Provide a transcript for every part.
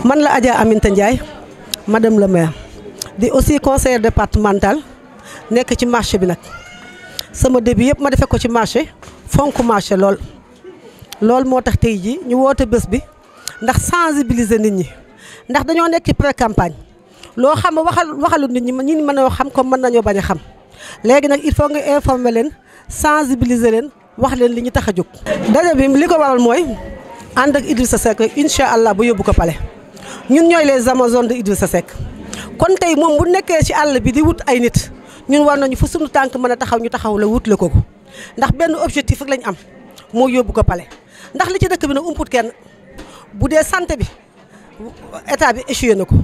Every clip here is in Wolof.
man la Adja Aminta Ndiaye madame le maire di aussi conseillère départemental nekk ci marché bi nag sama début yëpp ma defee ko ci marché fonk marché lool moo tax tey jii ñu woote bés bi ndax sensibiliser nit ñi ndax dañoo nekk ci pré campagne loo xam ne waxalu nit ñi ñi mën a xam comme mën nañoo bañ a xam léegi nag il faut nga informer leen sensibiliser leen wax leen li ñu tax a jóg. daje bi li ko waral mooy ànd ak Idrissa Seck rek incha allah bu yóbbu ko pale ñun ñooy les amazones de Idrissa Seck kon tey moom bu nekkee ci àll bi di wut ay nit ñun war nañu fu suñu tànk mën a taxaw ñu taxaw la wut la ko ndax benn objectif rek lañ am moo yóbbu ko pale ndax li ci dëkk bi nag umput kenn bu dee santé bi état bi échoué na ko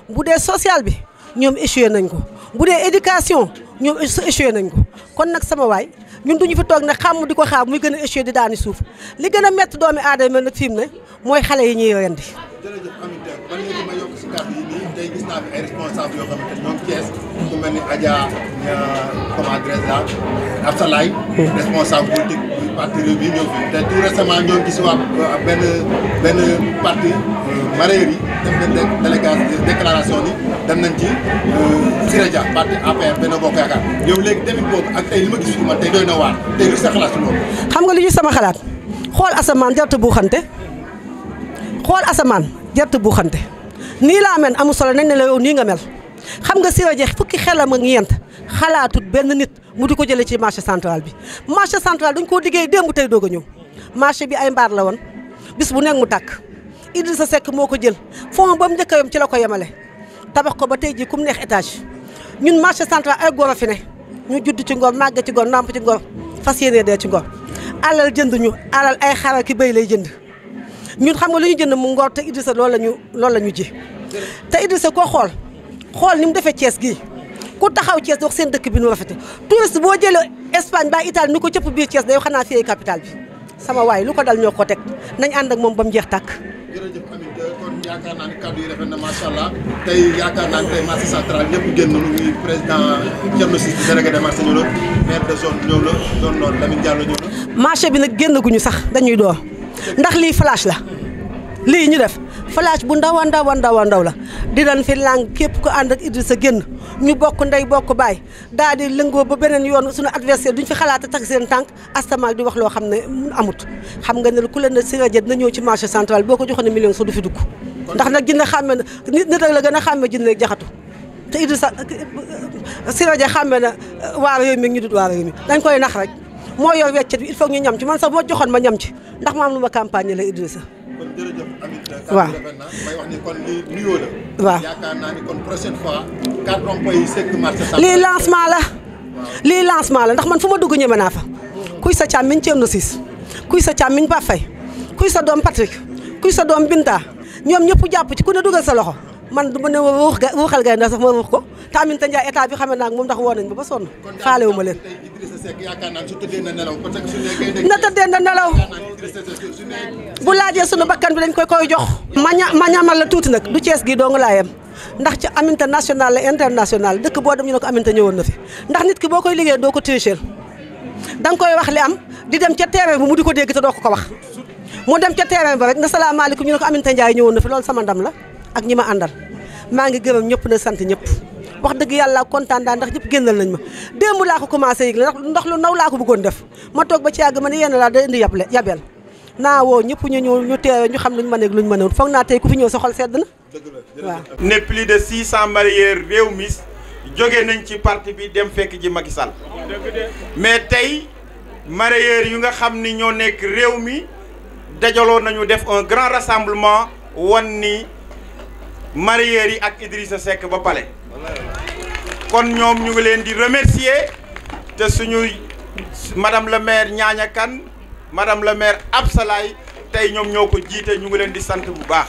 bu dee social bi ñoom échoué nañ ko bu dee éducation ñoom échoué nañ ko kon nag sama waay ñun duñu fi toog ne xam di ko xaar muy gën a échoué di daani suuf li gën a métti doomi aadama nag fi mu ne mooy xale yi ñuy rendi. jërëjëf Aminta ba léegi ma yokk si kàddu yi nii tey gis naa fi ay responsable yoo xamante ne ñoom Thiès ku mel ni Adja comment dirais-je Absalaay responsable politique du parti Rewmi ñëw fi te tout récemment ñoo gis waa benn parti mareyeur yi def benn déclaration ni dem nañ ci Siré Dia parti APR Benno Bokk Yaakaar yow léegi tamit boobu ak tey li ma gis fi man tey doy na waar tey lu sa xalaat si loolu. xam nga li ñu sama xalaat xool asamaan jarta bu xante xool asamaan jarta bu xante nii laa mel amul solo nañ ne la yow nii nga mel xam nga Siré Dia fukki xelam ak ñeent xalaatut benn nit mu di ko jëlee ci marché central bi marché central dañ koo liggéey démb tey doog a ñëw marché bi ay mbaar la woon bis bu nekk mu tàkk Idrissa Seck moo ko jël fond ba mu njëkk a yem ci la ko yemale tabax ko ba tey jii ku mu neex étage ñun marché central ay góor a fi ne ñu judd ci ngor màgg ci ngor nàmp ci ngor fas yéenee dee ci ngor alal jënd ñu alal ay xaral ki béy lay jënd ñun xam nga lu ñu jënd mu ngor te Idrissa loolu la ñu ji te Idrissa koo xool ni mu defee Thiès gii ku taxaw Thiès wax seen dëkk bi nu rafete touriste boo jëlee Espagne ba Italie ni ko cëpp biir Thiès day xanaa fii capital bi sama waay lu ko dal ñoo ko teg nañ ànd ak moom ba mu jeex tàkk. jërëjëf Aminta kon yaakaar naa ni kàddu yi rafet na macha allah tey yaakaar naa ni tey marché central ñëpp génn nañu muy président Thierno Ciss délégué des marchés ñëw na maire de zone ñëw na zone nord Lamine Diallo ñëw na. marché bi nag génnaguñu sax dañuy door ndax lii flash la lii ñu def flash bu ndaw a ndaw la di leen fi lang képp ko ànd ak Idrissa génn ñu bokk ndey bokk baay daal di lëngoo ba beneen yoon suñu adversaire duñ fi xalaat a tag seen tànk astamaak di wax loo xam ne amut xam nga ne ku leen ne Siré Dia dina ñëw ci marché central boo ko joxoon ne million sax du fi dugg ndax nag jinne xàmme na nit ak la gën a xàmme jinne jaxatu te Idrissa Siré Dia xàmme na waa Rewmi ñu dut waa Rewmi dañ koy nax rek moo yor weccet bi il faut ñu ñam ci man sax moo joxoon ma ñam ci ndax ma am lu ma campagne la Idrissa. kon jërëjëf Aminta. waaw may wax ni kon lii nuyoo la. waaw yaakaar naa ni kon prochaine fois. carte d'emploi yi sekk marché central. lii lancement la. lii lancement la ndax man fu ma dugg ñeme naa fa. kuy sa càmmiñ Thierno Ciss kuy sa càmmiñ Pape Faye kuy sa doom Patrick kuy sa doom Binta ñoom ñëpp jàpp ci ku ne dugal sa loxo man du ma ne waxal gay ndax sax ma wax ko te Aminta Ndiaye état bi xamee naa ak moom ndax woo nañ ba sonn faale wu ma leen. tey Idrissa Seck yaakaar naa su tëddee na nelaw parce que su nekkee na tëddee na nelaw bu laajee sunu bakkan bi dañ koy jox. ma ñamal la tuuti nag du Thiès gi dong laa yem ndax ci Aminta national la international dëkk boo dem ñu ne ko Aminta ñëwoon na fi ndax nit ki boo koy liggéey doo ko tricher da nga koy wax li am di dem ca terrain bi mu di ko dégg te doo ko wax mu dem ca terrain ba rek na salaamaaleykum ñu ne ko Aminta Ndiaye ñëwoon na fi loolu sama ndam la ak ñi ma àndal maa ngi gërëm ñëpp na sant ñëpp wax dëgg yàlla kontaan daal ndax ñëpp génnal nañ ma démb laa ko commencé yëg la ndax lu naw laa ko bëggoon def ma toog ba ci yàgg ma ne yenn laa da indi yabel naa woo ñëpp ñu ñëw ñu teewe ñu xam luñ mën ak luñ mënewul foog naa tey ku fi ñëw sa xol sedd na waaw. ne plus de 600 mareyeurs Rewmi jóge nañ ci parti bi dem fekk ji Macky Sall mais tey mareyeurs yu nga xam ni ñoo nekk Rewmi dajaloo nañu def un grand rassemblement wan ni mareyeurs yi ak Idrissa Seck ba pale kon ñoom ñu ngi leen di remercier te suñu madame le maire Ñaaña Kan madame le maire Absalaay tey ñoom ñoo ko jiite ñu ngi leen di sant bu baax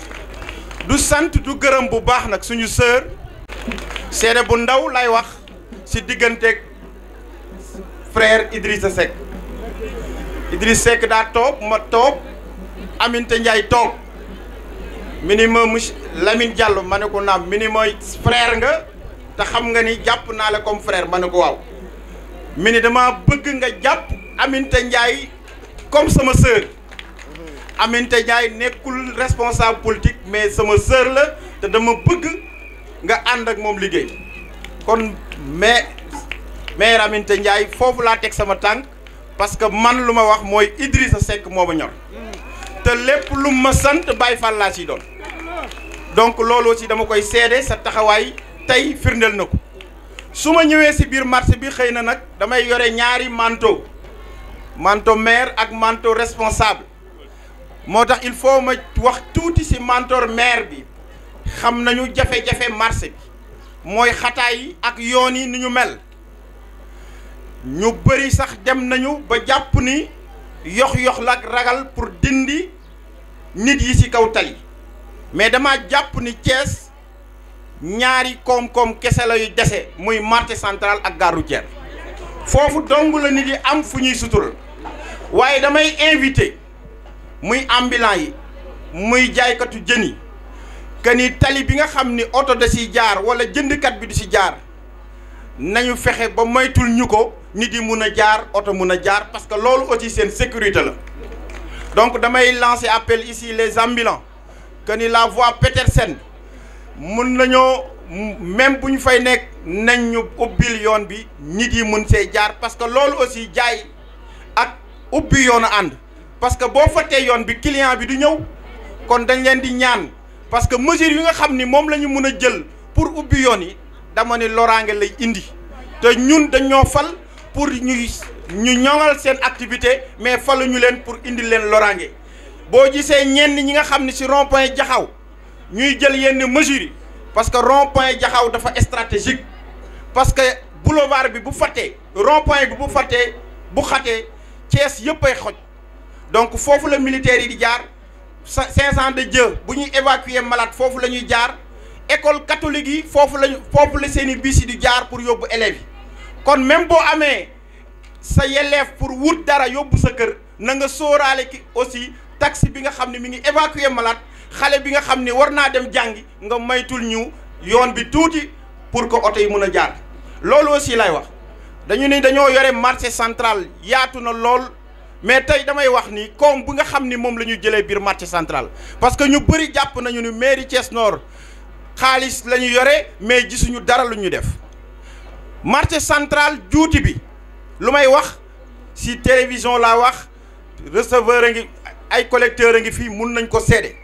du sant du gërëm bu baax nag suñu sœur seede bu ndaw lay wax ci digganteeg frère Idrissa Seck daa toog ma toog Aminta Ndiaye toog minimum monsieur Lamine Diallo ma ne ko naam minimum frère nga te xam nga ni jàpp naa la comme frère ma ne ko waaw mi ni dama bëgg nga jàpp Aminta Ndiaye comme sama sœur Aminata Ndiaye nekkul responsable politique mais sama sœur la te dama bëgg nga ànd ak moom liggéey kon maire Aminata Ndiaye foofu laa teg sama tànk parce que man lu ma wax mooy Idrissa Seck moo ma ñor te lépp lu ma sant Baye Fall laa ciy doon donc loolu aussi dama koy seede sa taxawaay tey firndeel na ko su ma ñëwee si biir marché bi xëy na nag damay yore ñaari manteau maire ak manteau responsable moo tax il faut ma wax tuuti si manteau maire bi xam nañu jafe-jafe marché bi mooy xataay yi ak yoon yi ni ñu mel ñu bëri sax dem nañu ba jàpp ni yox la ak ragal pour dindi nit yi ci kaw tali mais dama jàpp ni Thiès ñaari koom-koom kese la yu dese muy marché central ak gare routière foofu dong la nit yi am fu ñuy sutural waaye damay invité muy ambulant yi muy jaaykatu jën yi que ni tali bi nga xam ni oto da ci jaar wala jëndkat bi du ci jaar nañu fexe ba moytul ñu ko nit yi mun a jaar oto mun a jaar parce que loolu aussi seen sécurité la donc damay lancer appel ici les ambulants que ni la voie Petersen mun nañoo même bu ñu fay nekk nañ ñu ubbil yoon bi nit yi mun see jaar parce que loolu aussi jaay ak ubbi yoonu ànd parce que boo fattee yoon bi client bi du ñëw kon dañ leen di ñaan parce que mesure yi nga xam ni moom la ñu mun a jël pour ubbi yoon yi dama ne loraange lay indi te ñun dañoo fal pour ñu ñoŋal seen activité mais faluñu leen pour indi leen loraange boo gisee ñenn ñi nga xam ne ci rond-point Jaxaw ñuy jël yenn mesures yi parce que rond-point Jaxaw dafa stratégique parce que boulevard bi bu fattee rond-point bi bu xatee Thiès yëpp ay xoj donc foofu la militaires yi di jaar 500 de Dieu bu ñuy évacuer malade foofu la ñuy jaar école catholique yi foofu la seeni bis yi di jaar pour yóbbu élèves yi kon même boo amee sa yelleef pour wut dara yóbbu sa kër na nga sóoraale ki aussi taxi bi nga xam ne mi ngi évacuer malade xale bi nga xam ne war naa dem jàngi nga maytul ñu yoon bi tuuti pour que oto yi mun a jaar loolu aussi lay wax dañu ni dañoo yore marché central yaatu na lool mais tey damay wax ni koom bu nga xam ni moom la ñu jëlee biir marché central parce que ñu bëri jàpp nañu ni mairie Thiès Nord xaalis la ñu yore mais gisuñu dara lu ñu def marché central juuti bi lu may wax ci télévision laa wax receveur a ngi ay collecteur a ngi fii mun nañ ko seede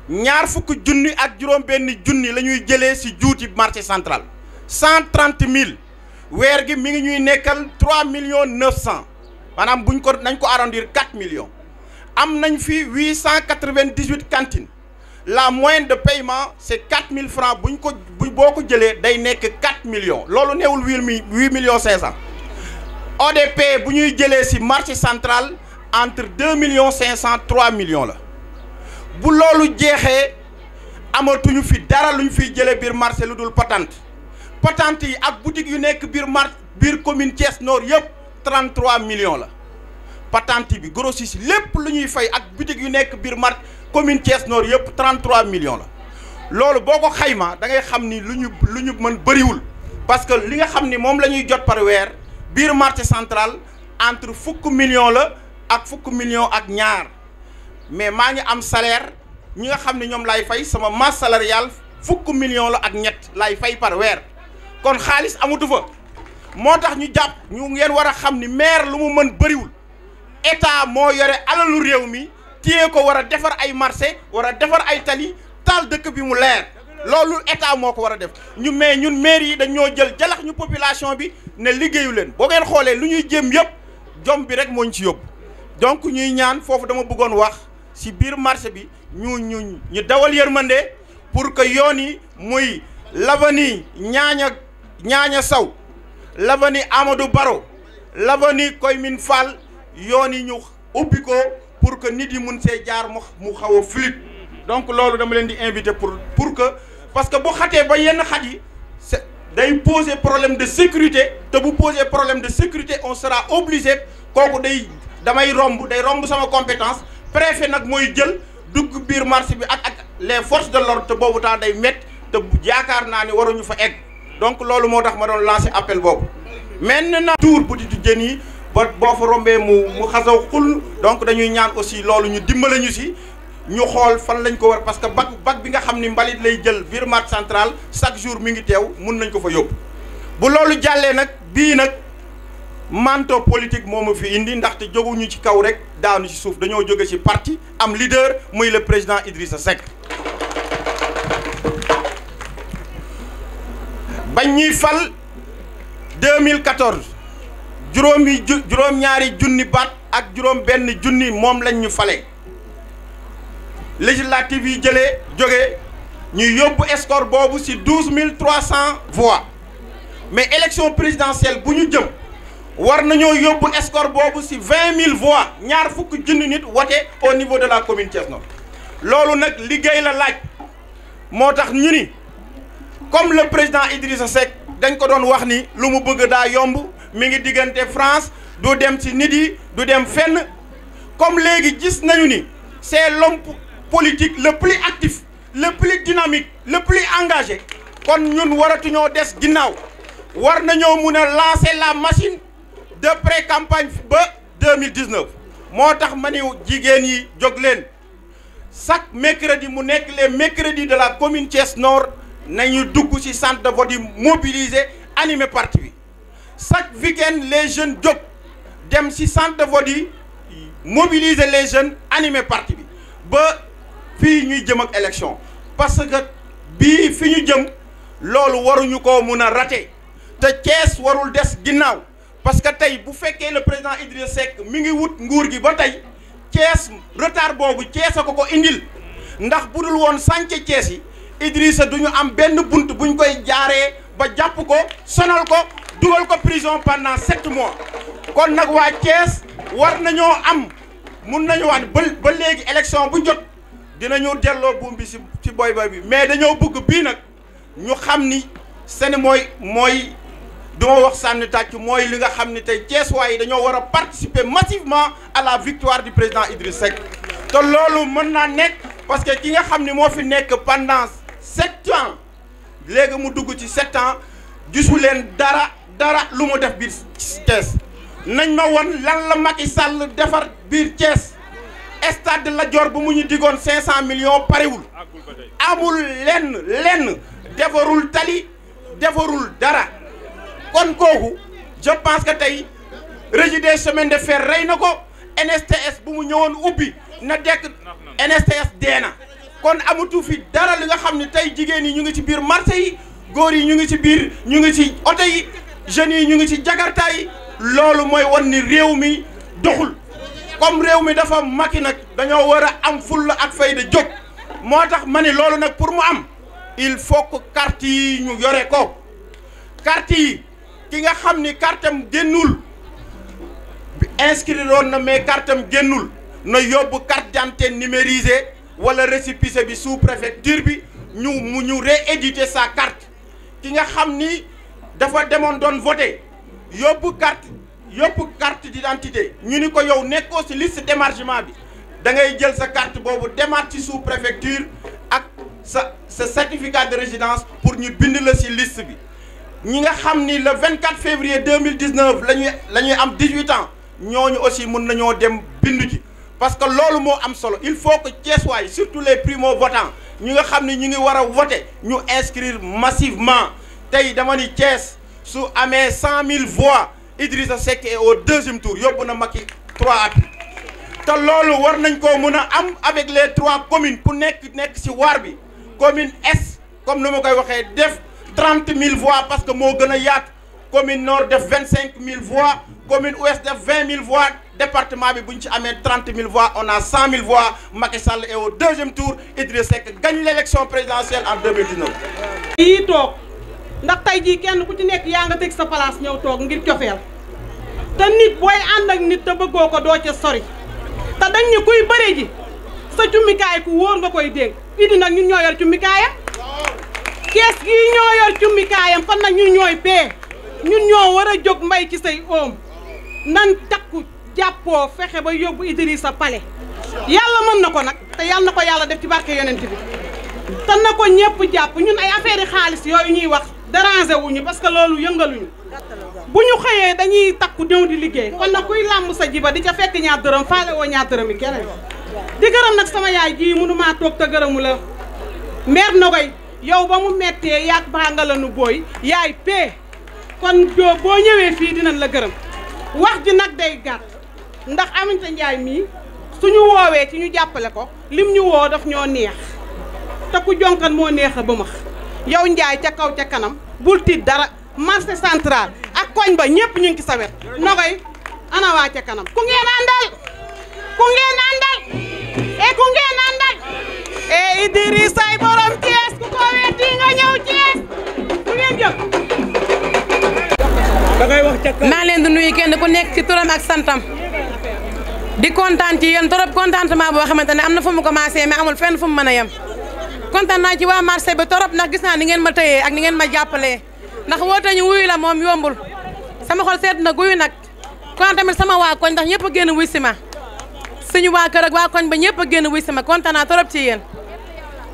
ñaar fukk junni ak juróom benn junni la ñuy jëlee ci juuti marché central 130 000 weer gi mi ngi ñuy nekkal 3 millions 900 maanaam buñ ko nañ ko arrondir 4 millions am nañ fi 898 cantines la moyenne de paiement c'est 4 000 francs boo ko jëlee day nekk 4 millions loolu neewul 8 millions 500 ODP bu ñuy jëlee ci marché central entre 2 millions 500 3 millions la bu loolu jeexee amatuñu fi dara luñ fiy jëlee biir marché lu dul patente yi ak boutique yu nekk biir commune Thiès Nord yëpp 33 millions la patente bi grossiste lépp lu ñuy fay ak boutique yu nekk biir commune Thiès Nord yëpp 33 millions la loolu boo ko xayma da ngay xam ni lu ñu mën bëriwul parce que li nga xam ni moom la ñuy jot par weer biir marché central entre fukk millions la ak fukk millions ak ñaar mais maa ngi am salaire ñi nga xam ne ñoom laay fay sama masse salariale fukk millions la ak ñett laay fay par weer kon xaalis amatu fa moo tax ñu jàpp ñu ngeen war a xam ni maire lu mu mën bëriwul état moo yore alalu réew mi téye ko war a defar ay marché war a defar ay tali taal dëkk bi mu leer loolu état moo ko war a def ñu mais ñun maire yi dañoo jël jalax ñu population bi ne liggéeyu leen boo ngeen xoolee lu ñuy jéem yëpp jom bi rek moo ñu ci yóbbu donc ñuy ñaan foofu dama bëggoon wax ci biir marché bi ñu dawal yërmande pour que yoon yi muy l'avenue ñaaña saw l'avenue Amadou Baro l'avenue Koymine Fall yoon yi ñu ubbi ko pour que nit yi mun see jaar mu xaw a fluide donc loolu dama leen di inviter pour que parce que bu xatee ba yenn xat yi day poser problème de sécurité te bu poser problème de sécurité on sera obligé kooku day romb sama compétence préfet nag mooy jël dugg biir marché bi ak les forces de l'ordre te boobu temps day métti te yaakaar naa ni waruñu fa egg donc loolu moo tax ma doon lancer appel boobu maintenant tour butitu jën yi ba boo fa rombee mu xasaw xul. donc dañuy ñaan aussi loolu ñu dimbale ñu si ñu xool fan lañ ko war parce que bac bi nga xam ni mbalit lay jël biir marché central chaque jour mi ngi teew mun nañ ko fa yóbbu. bu loolu jàllee nag bii nag manteau politique moo ma fi indi ndaxte jóguñu ci kaw rek daanu ci suuf dañoo jóge ci parti am leader muy le président Idrissa Seck. bañ ñuy fal 2014 juróom-ñaari junni baat ak juróom benn junni moom lañ ñu fale législative yi jëlee jóge ñu yóbbu score boobu ci 12300 voix mais élection présidentielle bu ñu jëm war nañoo yóbbu score boobu ci 20000 voix ñaar fukk junni nit wote au niveau de la commune Thiès Nord. loolu nag liggéey la laaj moo tax ñu ni comme le président Idrissa Seck dañ ko doon wax ni lu mu bëgg daa yomb mi ngi diggante France du dem ci nit yi du dem fenn comme léegi gis nañu ni c'est l'homme politique le plus actif le plus dynamique le plus engagé kon ñun waratuñoo des ginnaaw war nañoo mun a lancer la machine de pré-campagne ba 2019 moo tax ma ni jigéen yi jóg leen chaque mercredi mu nekk les mercredis de la commune Thiès Nord nañu dugg ci centre de vote yi mobiliser animer parti bi chaque week-end les jeunes jóg dem ci centre de vote yi mobiliser les jeunes animer parti bi ba fii ñuy jëm ak élection parce que bii fi ñu jëm loolu waruñu ko mun a rater te Thiès warul des ginnaaw parce que tey bu fekkee le président Idrissa Seck mi ngi wut nguur gi ba tey Thiès retard boobu Thiès a ko indil ndax bu dul woon sànce Thiès yi Idrissa du ñu am benn bunt buñ koy jaaree ba jàpp ko sonal ko dugal ko prison pendant 7 mois kon nag waa Thiès war nañoo am mun nañu wax ba léegi élection bu jot dinañu delloo buum bi ci boy bi mais dañoo bëgg bii nag ñu xam ni seen mooy duma wax sànni tàcc mooy li nga xam ni tey Thiès waay yi dañoo war a participer massivement à la victoire du président Idrissa Seck te loolu mën naa nekk parce que ki nga xam ni moo fi nekk pendant 7 ans léegi mu dugg ci 7 ans gisu leen dara lu mu def biir Thiès nañ ma won lan la Macky Sall defar biir Thiès stade Lat Dior bu mu ñu digoon 500 millions parewul amul lenn defarul tali defarul dara kon kooku je pense que tey régie des chemins de fer rey na ko NSTS bu mu ñëwoon ubbi na dekk NSTS dee na kon amatu fi dara li nga xam ne tey jigéen yi ñu ngi ci biir marché yi góor yi ñu ngi ci biir ñu ngi ci oto yi jeunes yi ñu ngi ci jakarta yi loolu mooy wan ni réew mi doxul comme réew mi dafa makki nag dañoo war a am fulla ak fayda jóg moo tax ma ne loolu nag pour mu am il faut que carte yi ñu yore ko carte yi ki nga xam ni cartam génnul inscrire woon na mais cartam génnul na yóbbu carte d'identité numérisée wala récépissé bi sous préfecture bi ñu rééditer sa carte ki nga xam ni dafa demoon doon voter yóbbu carte d'identité ñu ni ko yow nekkoo ci liste d'émargement bi da ngay jël sa carte boobu demaat ci sous préfecture ak sa certificat de résidence pour ñu bind la ci liste bi ñi nga xam ni le 24 février 2019 la ñuy am 18 ans ñooñu aussi mën nañoo dem bindu ji parce que loolu moo am solo il faut que Thiessois yi surtout les primo votants ñi nga xam ni ñu ngi war a voter ñu inscrire massivement tey dama ni Thiès su amee 100 000 voix Idrissa Seck est au 2e tour yóbbu na Macky 3 appuis te loolu war nañ koo mën a am avec les 3 communes ku nekk ci waar bi commune Est comme ni ma koy waxee def 30 000 voix parce que moo gën a yaatu commune Nord def 25 000 voix commune Ouest def 20 000 voix département bi bu ñu ci amee 30 000 voix on a 100 000 voix Macky Sall est au 2e tour Idrissa Seck gagne l'élection présidentielle en 2019. yii toog ndax tey jii kenn ku ci nekk yaa nga teg sa place ñëw toog ngir cofeel te nit booy ànd ak nit te bëggoo ko doo ca sori te dañ ni kuy bëre ji sa cummikaay ku wóor nga koy dénk Idi nag ñun ñoo yor cummikaayam Thiès gii ñoo yor cummikaayam kon nag ñun ñooy pee ñun ñoo war a jóg mbay ci say oom nan takku jàppoo fexe ba yóbbu Idrissa Palais yàlla mën na ko nag te yàlla na ko yàlla def ci barke yonent bi te na ko ñëpp jàpp ñun ay affaire yi xaalis yooyu ñuy wax dérangé wuñu parce que loolu yëngaluñu bu ñu xëyee dañuy takku ñëw di liggéey kon nag kuy làmb sa jiba di ca fekk ñaar dërëm faale woo ñaar dërëm yi keneen di gërëm nag sama yaay ji mënumaa toog te gërëmu la mère Nogoy yow ba mu mettee yaag baa nga la nu booy yaay pee kon joo boo ñëwee fii dinañ la gërëm wax ji nag day gàtt ndax Aminata Ndiaye mii suñu woowee ci ñu jàppale ko lim ñu woo daf ñoo neex te ku jonkan moo neex a ba max yow Ndiaye ca kaw ca kanam bul tiit dara marché central ak koñ ba ñëpp ñu ngi ci sa wet Nogoy ana waa ca kanam ku ngeen àndal ku ngeen àndal ku ngeen àndal Idrissa ay borom Thiès ku ko wetti nga ñëw Thiès ku ngeen jëm maa leen di nuyu kenn ku nekk ci turam ak santam di kontaan ci yéen trop contentement boo xamante ne am na fu mu commencé mais amul fenn fu mu mën a yem kontaan naa ci waa marché bi trop ndax gis naa ni ngeen ma tëyee ak ni ngeen ma jàppalee ndax woote ñu wuyu la moom yombul sama xol seet na guyu nag kon tamit sama waa koñ ndax ñëpp a génn wuy si ma suñu waa kër ak waa koñ ba ñëpp a génn wuy si ma kontaan naa trop ci yéen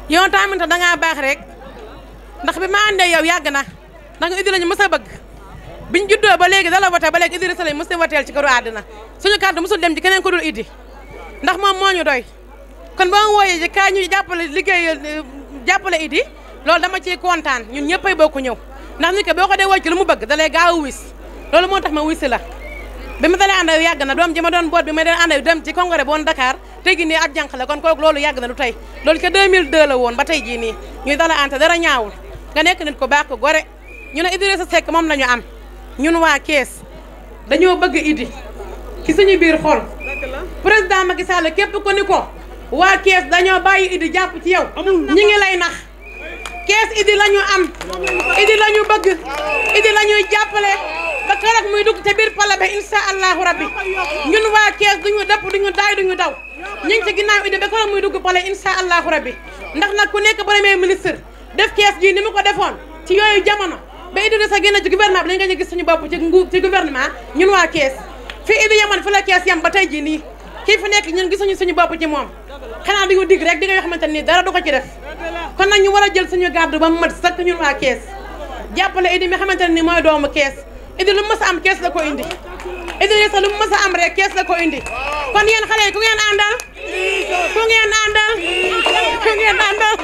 yow tamit dangaa baax rek ndax bi ma àndee yow yàgg na ndax nga indi lañu mës a bëgg biñ juddoo ba léegi dala wote ba léegi Idrissa lañ mës a woteel ci këru àddina suñu kàddu mësul dem ci keneen ko dul Idi ndax moom moo ñu doy kon boo wooyee ji kaay ñu jàppale liggéey jàppale Idi loolu dama ciy kontaan ñun ñëppay bokku ñëw ndax nit ko boo ko dee woo ci lu mu bëgg dalay gaaw a wis loolu moo tax ma wisi la bi ma dalee ànd ak yàgg na doom ji ma doon boot bi ma doon ànd ak dem ci congrès boon Dakar tey gi nii ab jànq la kon kooku loolu yàgg na du tey loolu ca 2002 la woon ba tey jii nii ñuy dala ante dara ñaawul nga nekk nit ko baax ko gore ñu ne Idrissa Seck moom la ñu am ñun waa Thiès dañoo bëgg Idi ci suñu biir xol président Macky Sall képp ko ni ko waa Thiès dañoo bàyyi Idi jàpp ci yow ñi ngi lay nax Thiès Idi la ñu am Idi la ñu bëgg Idi la ñuy jàppale ba keroog muy dugg ca biir pale ba incha allahu rabbi ñun waa Thiès duñu dëpp duñu daay duñu daw ñu ngi ci ginnaaw Idi ba keroog muy dugg pale incha allahu rabbi ndax nag ku nekk premier ministre def Thiès ji ni mu ko defoon ci yooyu jamono ba Idrissa génn ci gouvernement bi lañ nga gis suñu bopp ci gouvernement ñun waa Thiès fii Idi yemoon fi la Thiès yem ba tey jii nii kii fi nekk ñun gisuñu suñu bopp ci moom xanaa di ko dig rek di nga yoo xamante nii dara du ko ci def kon nag ñu war a jël suñu garde ba mu mat sakk ñun waa Thiès jàppale Idi mi xamante ne nii mooy doomu Thiès Idi lu mu mës a am Thiès la ko indi Idrissa lu mu mës a am rek Thiès la ko indi kon yéen xale yi ku ngeen àndal ku ngeen àndal ku ngeen àndal